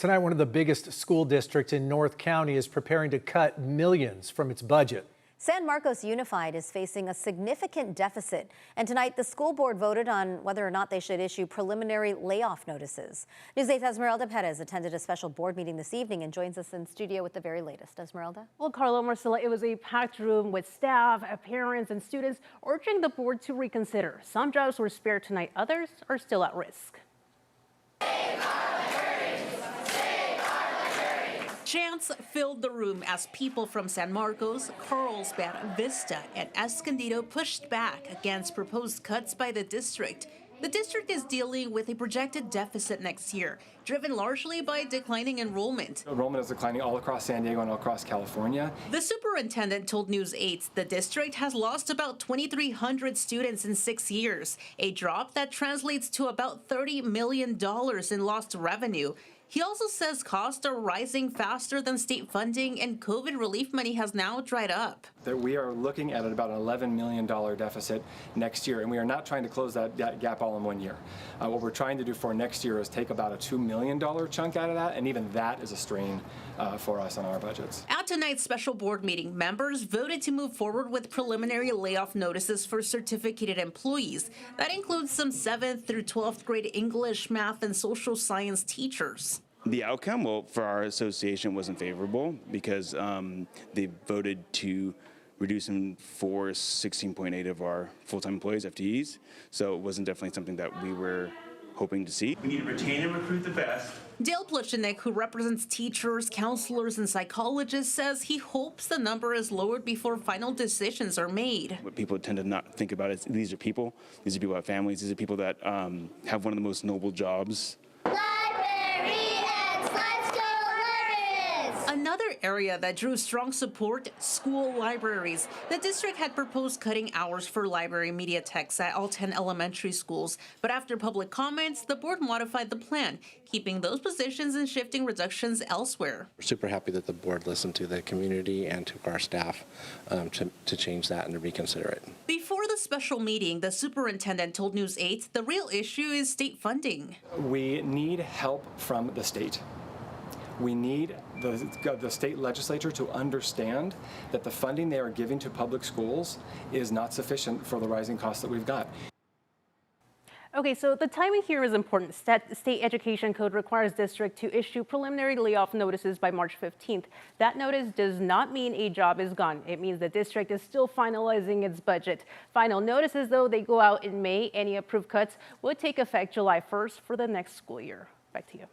Tonight, one of the biggest school districts in North County is preparing to cut millions from its budget. San Marcos Unified is facing a significant deficit, and tonight the school board voted on whether or not they should issue preliminary layoff notices. News 8's Esmeralda Perez attended a special board meeting this evening and joins us in studio with the very latest. Esmeralda? Well, Carla, Marcella, it was a packed room with staff, parents, and students urging the board to reconsider. Some jobs were spared tonight, others are still at risk. Chants filled the room as people from San Marcos, Carlsbad, Vista, and Escondido pushed back against proposed cuts by the district. The district is dealing with a projected deficit next year, driven largely by declining enrollment. Enrollment is declining all across San Diego and all across California. The superintendent told News 8 the district has lost about 2,300 students in 6 years, a drop that translates to about $30 million in lost revenue. He also says costs are rising faster than state funding and COVID relief money has now dried up. That we are looking at about an $11 million deficit next year, and we are not trying to close that gap all in 1 year. What we're trying to do for next year is take about a $2 million chunk out of that, and even that is a strain for us on our budgets. At tonight's special board meeting, members voted to move forward with preliminary layoff notices for certificated employees. That includes some 7th through 12th grade English, math, and social science teachers. The outcome, well, for our association wasn't favorable because they voted to reduce them for 16.8 of our full-time employees, FTEs. So it wasn't definitely something that we were hoping to see. We need to retain and recruit the best. Dale Plushinik, who represents teachers, counselors, and psychologists, says he hopes the number is lowered before final decisions are made. What people tend to not think about is these are people who have families, these are people that have one of the most noble jobs. Another area that drew strong support, school libraries. The district had proposed cutting hours for library media techs at all 10 elementary schools, but after public comments, the board modified the plan, keeping those positions and shifting reductions elsewhere. We're super happy that the board listened to the community and to our staff to change that and to reconsider it. Before the special meeting, the superintendent told News 8 the real issue is state funding. We need help from the state. We need the state legislature to understand that the funding they are giving to public schools is not sufficient for the rising costs that we've got. Okay, so the timing here is important. State Education Code requires district to issue preliminary layoff notices by March 15th. That notice does not mean a job is gone. It means the district is still finalizing its budget. Final notices, though, they go out in May. Any approved cuts would take effect July 1st for the next school year. Back to you.